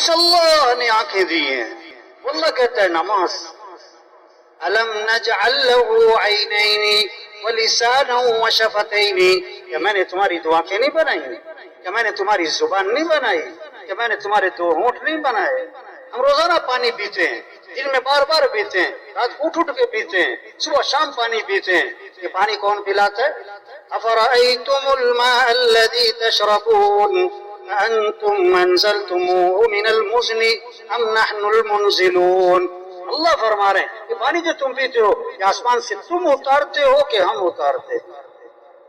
کچھ اللہ نے آنکھیں دی ہیں. اللہ کہتا ہے نماز. الم نجعل له عینین ولسانا وشفتین. کہ میں نے تمہاری دو آنکھیں نہیں بنائی؟ کہ میں نے تمہاری زبان نہیں بنائی؟ کہ میں نے تمہارے دو ہونٹ نہیں بنائے؟ ہم روزانہ پانی پیتے ہیں، دن میں بار بار پیتے ہیں، رات اٹھ کے پیتے ہیں، صبح شام پانی پیتے ہیں. یہ پانی کون پلاتا ہے؟ افرأیتم الماء الذی تشربون انتم انزلتموه من المزن ام نحن المنزلون. اللہ فرما رہے ہیں کہ پانی جو تم پیتے ہو یہ آسمان سے تم اتارتے ہو کہ ہم اتارتے؟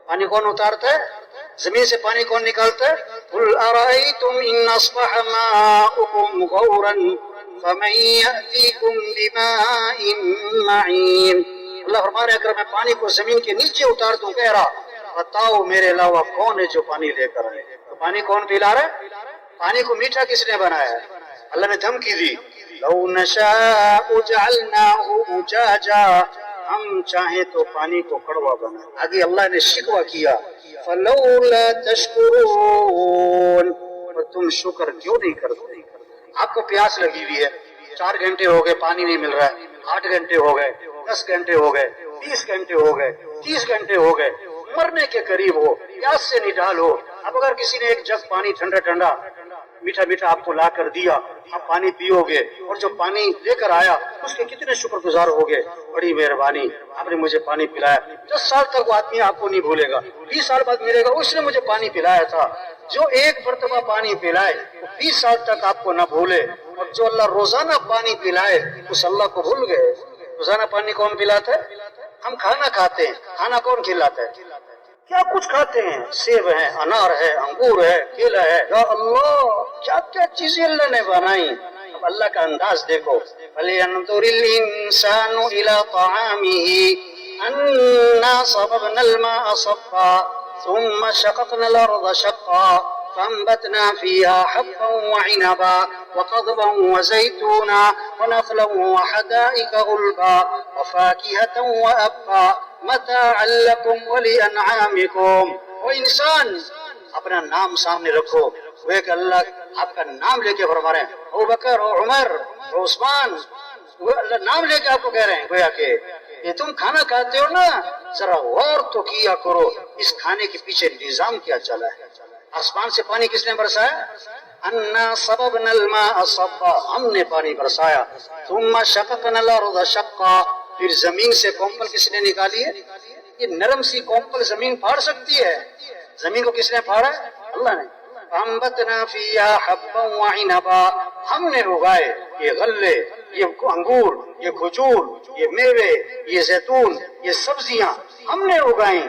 پانی کون اتارتا ہے؟ زمین سے پانی کون نکالتا ہے؟ قل ارأیتم ان اصبح ماؤکم غورا فمن یأتیکم بماء معین. اللہ فرما رہے ہیں اگر میں پانی کو زمین کے نیچے اتار دوں، کہہ رہا بتاؤ میرے علاوہ کون ہے جو پانی لے کر آئے؟ تو پانی کون پلا رہا ہے؟ پانی کو میٹھا کس نے بنایا ہے؟ اللہ نے دھمکی دی لو نشاء جعلناہ اجاجا. ہم چاہیں تو پانی کو کڑوا بنا. آگے اللہ نے شکوہ کیا فلولا تشکرون. اور تم شکر کیوں نہیں کرتے؟ آپ کو پیاس لگی ہوئی ہے، 4 گھنٹے ہو گئے پانی نہیں مل رہا ہے، 8 گھنٹے ہو گئے، 10 گھنٹے ہو گئے، 20 گھنٹے ہو گئے، 30 گھنٹے ہو گئے، مرنے کے قریب ہو، پیاس سے نڈال ہو. اب اگر کسی نے ایک جگ پانی ٹھنڈا ٹھنڈا میٹھا میٹھا آپ کو لا کر دیا، آپ پانی پیو گے، اور جو پانی لے کر آیا اس کے کتنے شکر گزار ہوگے؟ بڑی مہربانی، آپ نے مجھے پانی پلایا. 10 سال تک وہ آدمی آپ کو نہیں بھولے گا، 20 سال بعد ملے گا اس نے مجھے پانی پلایا تھا. جو ایک مرتبہ پانی پلائے وہ 20 سال تک آپ کو نہ بھولے، اور جو اللہ روزانہ پانی پلائے اس اللہ کو بھول گئے. روزانہ پانی کون پلاتا ہے؟ ہم کھانا کھاتے ہیں، کھانا کون کھلاتا ہے؟ کیا کچھ کھاتے ہیں، سیب ہے، انار ہے، انگور ہے، کیلا ہے. یا اللہ کیا کیا چیزیں اللہ نے بنائی. اب اللہ کا انداز دیکھو. فَلْيَنْظُرِ الْإِنسَانُ إِلَىٰ طَعَامِهِ أَنَّا صَبَبْنَا الْمَاءَ صَبًّا ثُمَّ شَقَقْنَا الْأَرْضَ شَقًّا فَأَنبَتْنَا فِيهَا حَبًّا وَعِنَبًا وَقَضْبًا وَزَيْتُونًا وَنَخْلًا وَحَدَائِقَ غُلْبًا وَفَاكِهَةً وَأَبًّا مَتَاعًا لَكُمْ وَلِأَنْعَامِكُمْ. وہ انسان اپنا نام سامنے رکھو. وہ ایک اللہ آپ کا نام لے کے فرما رہے ہیں، ابو بکر اور عمر اور عثمان، وہ اللہ نام لے کے آپ کو کہہ رہے ہیں گویا کہ یہ تم کھانا کھاتے ہو نا، ذرا غور تو کیا کرو اس کھانے کے پیچھے نظام کیا چلا ہے. آسمان سے پانی کس نے برسایا؟ انا صببنا الماء صبا، ہم نے پانی برسایا. ثم شققنا الارض شقا، پھر زمین سے کمپل کس نے نکالی ہے؟ یہ نرم سی کمپل زمین پھاڑ سکتی ہے؟ زمین کو کس نے پھاڑا؟ اللہ نے. فانبتنا فیہا حبا وعنبا، ہم نے اگائے یہ غلے، یہ انگور، یہ کھجور، یہ میوے، یہ زیتون، یہ سبزیاں ہم نے اگائیں.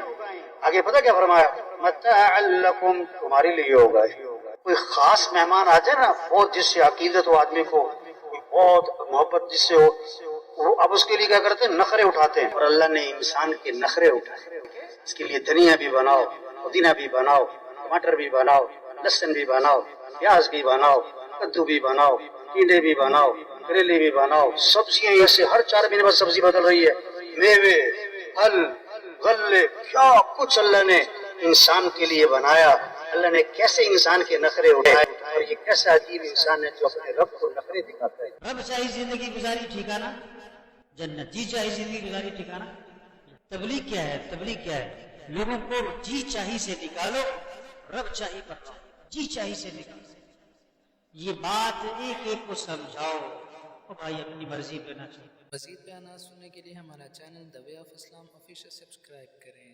آگے پتہ کیا فرمایا؟ متاعا لکم، تمہارے لیے اگائے. کوئی خاص مہمان آ جائے نا، بہت جس سے عقیدت ہو آدمی کو، بہت محبت جس سے ہو، وہ اب اس کے لیے کیا کرتے ہیں؟ نخرے اٹھاتے ہیں. اور اللہ نے انسان کے نخرے اٹھائے. اس کے لیے دھنیا بھی بناؤ، پودینہ بھی بناؤ، ٹماٹر بھی بناؤ، لہسن بھی بناؤ، پیاز بھی بناؤ، کدو بھی بناؤ، ٹنڈے بھی بناؤ، کریلے بھی بناؤ، سبزیاں ایسے ہر 4 مہینے بعد سبزی بدل رہی ہے. میوے، پھل، غلے، کیا کچھ اللہ نے انسان کے لیے بنایا. اللہ نے کیسے انسان کے نخرے اٹھائے، اور یہ کیسا عجیب انسان ہے جو اپنے رب کو نخرے دکھاتا ہے. رب چاہی زندگی گزاری ٹھکانا جنت، جی چاہی زندگی گزاری ٹھکانا. تبلیغ کیا ہے؟ تبلیغ کیا ہے؟ لوگوں کو جی چاہی سے نکالو، رب چاہی پر جی چاہی سے نکالو. یہ بات ایک ایک کو سمجھاؤ. اور بھائی اپنی مرضی پہ نہ چلو. مزید بیانات سننے کے لیے ہمارا channel the way of Islam official subscribe کریں.